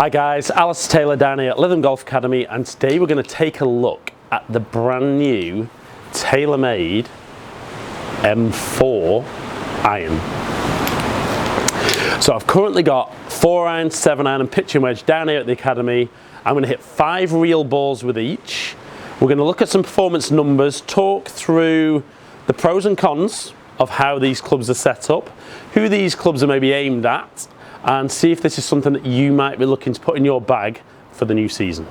Hi guys, Alistair Taylor down here at Lytham Golf Academy, and today we're going to take a look at the brand new Taylormade M4 iron. So I've currently got 4-iron, 7-iron and pitching wedge down here at the Academy. I'm going to hit 5 real balls with each. We're going to look at some performance numbers, talk through the pros and cons of how these clubs are set up, who these clubs are maybe aimed at, and see if this is something that you might be looking to put in your bag for the new season.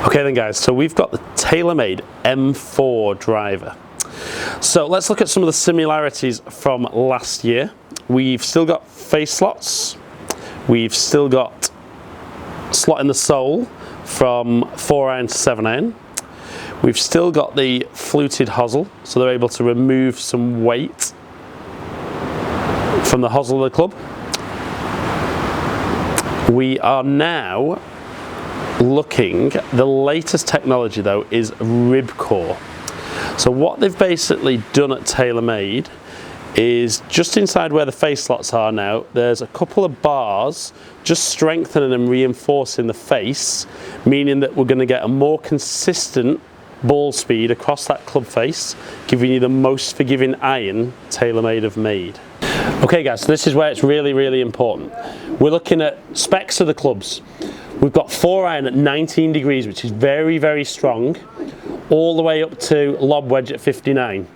Okay then guys, so we've got the Taylormade M4 driver. So let's look at some of the similarities from last year. We've still got face slots, we've still got slot in the sole from 4-iron to 7-iron. We've still got the fluted hosel, so they're able to remove some weight from the hosel of the club. We are now looking, the latest technology though is rib core. So what they've basically done at Taylormade is just inside where the face slots are now, there's a couple of bars just strengthening and reinforcing the face, meaning that we're going to get a more consistent ball speed across that club face, giving you the most forgiving iron Taylormade have made. Okay guys, so this is where it's really important. We're looking at specs of the clubs. We've got 4-iron at 19 degrees, which is very strong, all the way up to lob wedge at 59.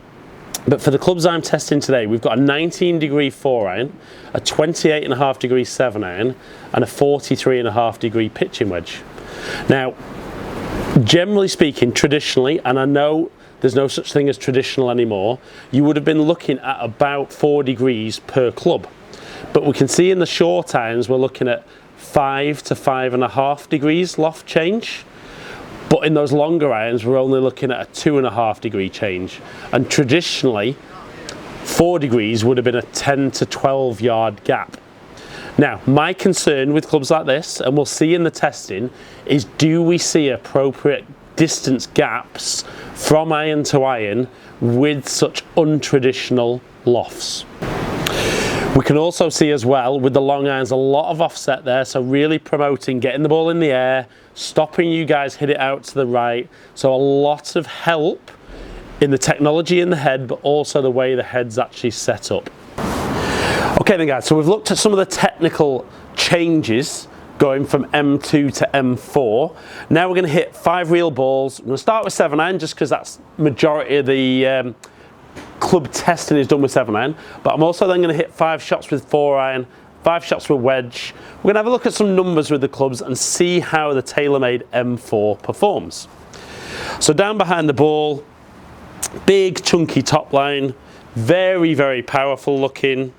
But for the clubs I'm testing today, we've got a 19 degree 4-iron, a 28.5 degree 7-iron, and a 43.5 degree pitching wedge. Now, generally speaking, traditionally, and I know there's no such thing as traditional anymore, you would have been looking at about 4 degrees per club. But we can see in the short irons we're looking at 5 to 5.5 degrees loft change. But in those longer irons we're only looking at a 2.5 degree change. And traditionally 4 degrees would have been a 10 to 12 yard gap. Now, my concern with clubs like this, and we'll see in the testing, is do we see appropriate distance gaps from iron to iron with such untraditional lofts. We can also see as well with the long irons a lot of offset there, so really promoting getting the ball in the air, stopping you guys hit it out to the right, so a lot of help in the technology in the head, but also the way the head's actually set up. Okay then guys, so we've looked at some of the technical changes going from M2 to M4. Now we're going to hit 5 real balls. I'm going to start with 7-iron just because that's majority of the club testing is done with 7-iron, but I'm also then going to hit 5 shots with 4-iron, 5 shots with wedge. We're going to have a look at some numbers with the clubs and see how the Taylormade M4 performs. So down behind the ball, big chunky top line, very powerful looking.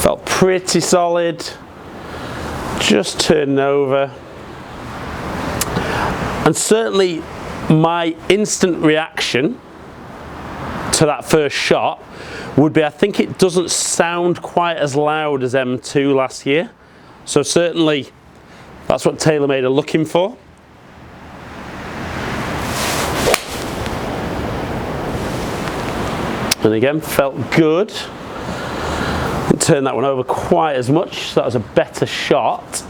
Felt pretty solid, just turning over. And certainly my instant reaction to that first shot would be, I think it doesn't sound quite as loud as M2 last year. So certainly that's what Taylormade are looking for. And again, felt good. Didn't turn that one over quite as much, so that was a better shot.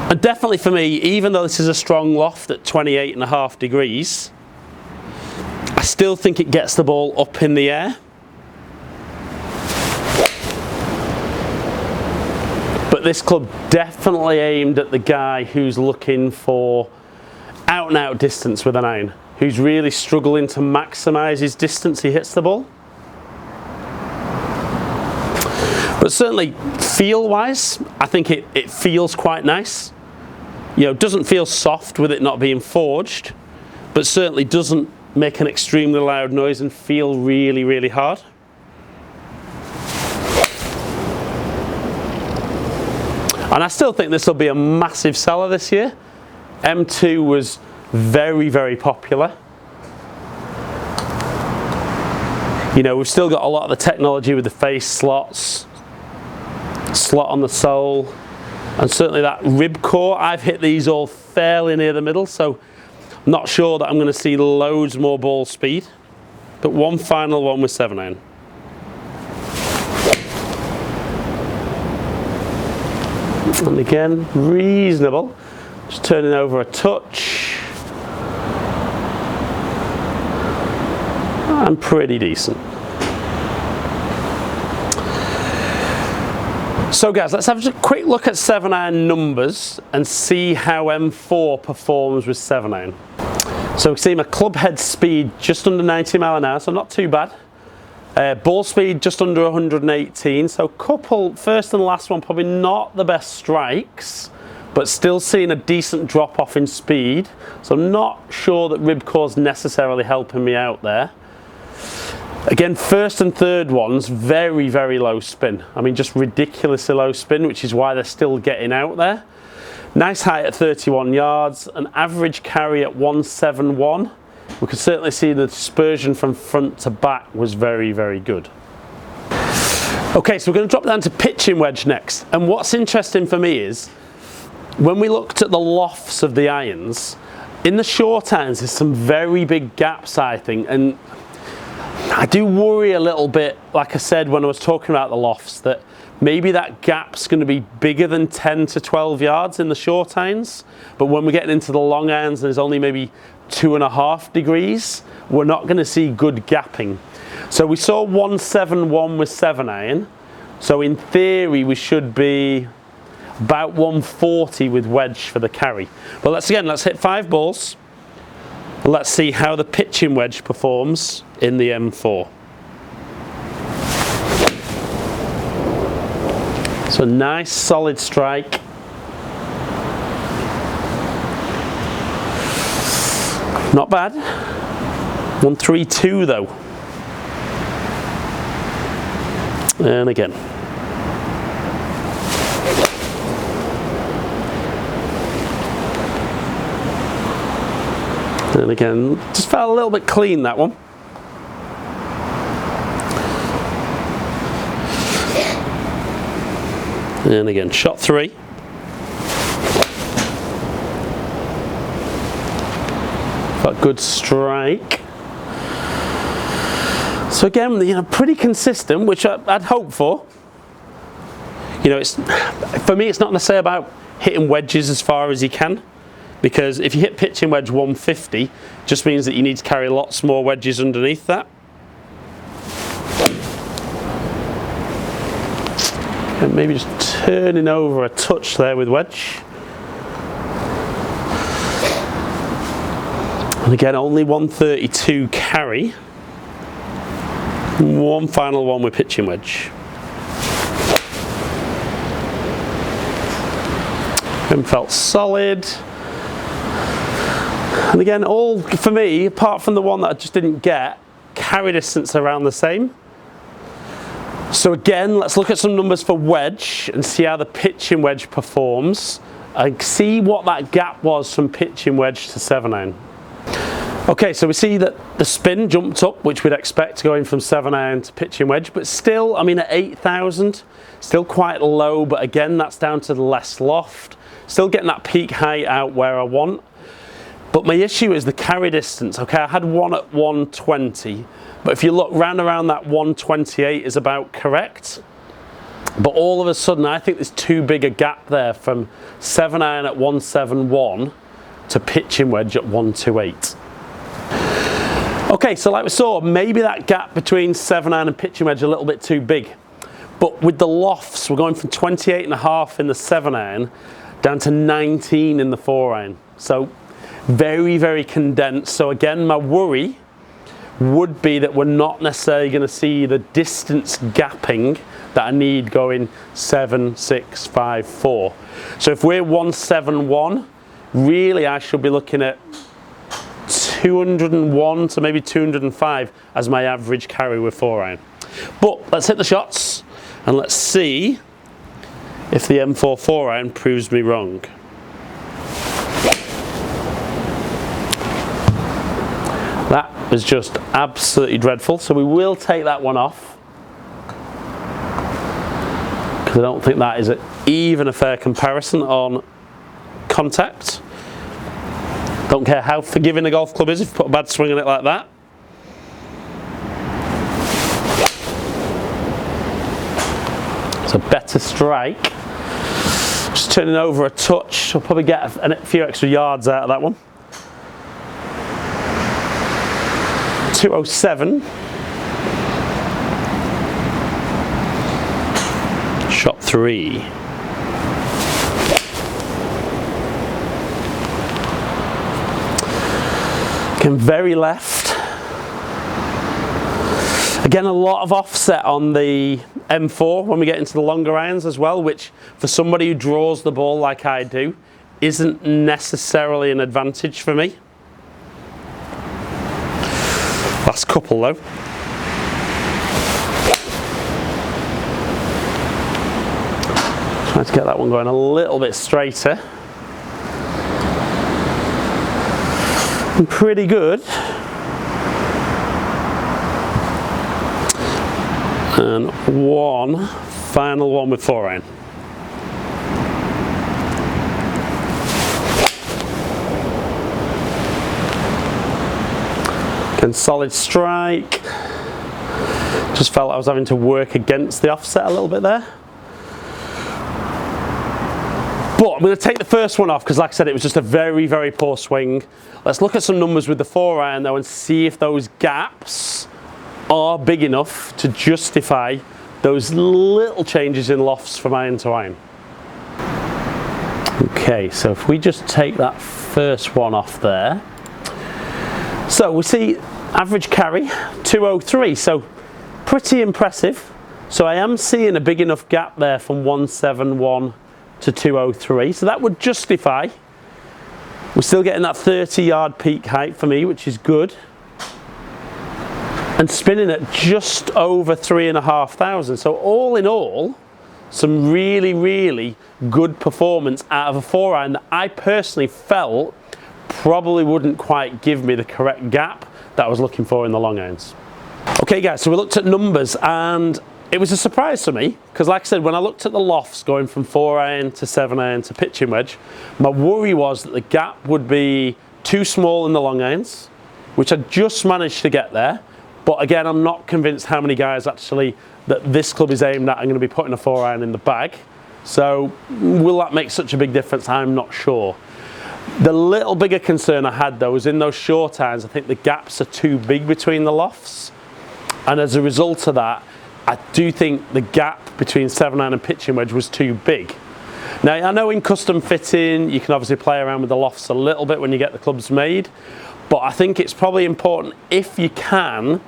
And definitely for me, even though this is a strong loft at 28.5 degrees, I still think it gets the ball up in the air. But this club definitely aimed at the guy who's looking for out and out distance with an iron, who's really struggling to maximise his distance he hits the ball. But certainly feel wise, I think it feels quite nice. You know, doesn't feel soft with it not being forged, but certainly doesn't make an extremely loud noise and feel really hard. And I still think this will be a massive seller this year. M2 was very popular. You know, we've still got a lot of the technology with the face slots, slot on the sole, and certainly that rib core. I've hit these all fairly near the middle, so Not sure that I'm going to see loads more ball speed, but one final one with 7-iron. And again, reasonable. Just turning over a touch. And pretty decent. So guys, let's have a quick look at 7-iron numbers and see how M4 performs with 7-iron. So we can see my club head speed just under 90 mile an hour, so not too bad. Ball speed just under 118, so couple, first and last one, probably not the best strikes, but still seeing a decent drop off in speed. So I'm not sure that ribcore's necessarily helping me out there. Again, first and third ones, very, very low spin. I mean, just ridiculously low spin, which is why they're still getting out there. Nice height at 31 yards, an average carry at 171. We could certainly see the dispersion from front to back was very, very good. Okay, so we're going to drop down to pitching wedge next. And what's interesting for me is, when we looked at the lofts of the irons, in the short irons there's some very big gaps, I think, and I do worry a little bit, like I said when I was talking about the lofts, that maybe that gap's going to be bigger than 10 to 12 yards in the short irons, but when we're getting into the long irons there's only maybe 2.5 degrees, we're not going to see good gapping. So we saw 171 with 7-iron, so in theory we should be about 140 with wedge for the carry. But let's hit 5 balls. Let's see how the pitching wedge performs in the M4. So nice solid strike. Not bad. 132 though. And again. And again, just felt a little bit clean, that one. And again, shot 3. Got good strike. So again, you know, pretty consistent, which I'd hope for. You know, for me, it's not necessarily about hitting wedges as far as you can. Because if you hit pitching wedge 150, just means that you need to carry lots more wedges underneath that. And maybe just turning over a touch there with wedge. And again, only 132 carry. One final one with pitching wedge. And felt solid. And again, all for me, apart from the one that I just didn't get, carry distance around the same. So again, let's look at some numbers for wedge and see how the pitching wedge performs and see what that gap was from pitching wedge to 7-iron. Okay, so we see that the spin jumped up, which we'd expect going from 7-iron to pitching wedge, but still, I mean, at 8,000, still quite low, but again, that's down to the less loft. Still getting that peak height out where I want. But my issue is the carry distance. Okay, I had one at 120, but if you look round around that 128 is about correct. But all of a sudden, I think there's too big a gap there from 7-iron at 171 to pitching wedge at 128. Okay, so like we saw, maybe that gap between 7-iron and pitching wedge a little bit too big. But with the lofts, we're going from 28.5 in the 7-iron down to 19 in the 4-iron. So very, very condensed. So again, my worry would be that we're not necessarily going to see the distance gapping that I need going 7, 6, 5, 4. So if we're 171, really I should be looking at 201 to maybe 205 as my average carry with 4-iron. But let's hit the shots and let's see if the M4 4-iron proves me wrong. That was just absolutely dreadful, so we will take that one off because I don't think that is even a fair comparison on contact. Don't care how forgiving a golf club is if you put a bad swing on it like that. It's a better strike. Just turning over a touch, I'll probably get a few extra yards out of that one. 207. Shot 3. Again, very left. Again, a lot of offset on the M4 when we get into the longer irons as well, which for somebody who draws the ball like I do, isn't necessarily an advantage for me. Last couple though. Trying to get that one going a little bit straighter. And pretty good. And one final one with 4-iron. Again, solid strike. Just felt I was having to work against the offset a little bit there. But I'm going to take the first one off because, like I said, it was just a very, very poor swing. Let's look at some numbers with the 4-iron though and see if those gaps are big enough to justify those little changes in lofts from iron to iron. Okay, so if we just take that first one off there. So we see average carry 203, so pretty impressive. So I am seeing a big enough gap there from 171 to 203, so that would justify. We're still getting that 30-yard peak height for me, which is good. And spinning at just over 3,500. So all in all, some really, really good performance out of a 4-iron that I personally felt probably wouldn't quite give me the correct gap that I was looking for in the long irons. Okay guys, so we looked at numbers and it was a surprise to me because, like I said, when I looked at the lofts going from 4-iron to 7-iron to pitching wedge, my worry was that the gap would be too small in the long irons, which I just managed to get there. But again, I'm not convinced how many guys actually that this club is aimed at are going to be putting a 4-iron in the bag. So will that make such a big difference? I'm not sure. The little bigger concern I had though was in those short irons, I think the gaps are too big between the lofts. And as a result of that, I do think the gap between 7-iron and pitching wedge was too big. Now, I know in custom fitting, you can obviously play around with the lofts a little bit when you get the clubs made. But I think it's probably important, if you can,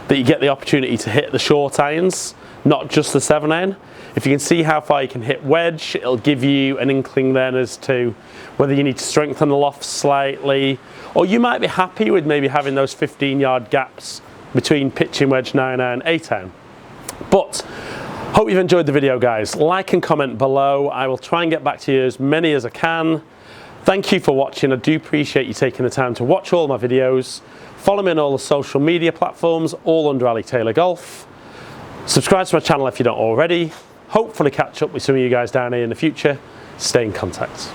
that you get the opportunity to hit the short irons, not just the 7-iron. If you can see how far you can hit wedge, it'll give you an inkling then as to whether you need to strengthen the loft slightly, or you might be happy with maybe having those 15-yard gaps between pitching wedge, 9-iron, 8-iron. But hope you've enjoyed the video, guys. Like and comment below. I will try and get back to you as many as I can. Thank you for watching. I do appreciate you taking the time to watch all my videos. Follow me on all the social media platforms, all under Ali Taylor Golf. Subscribe to my channel if you don't already. Hopefully catch up with some of you guys down here in the future. Stay in contact.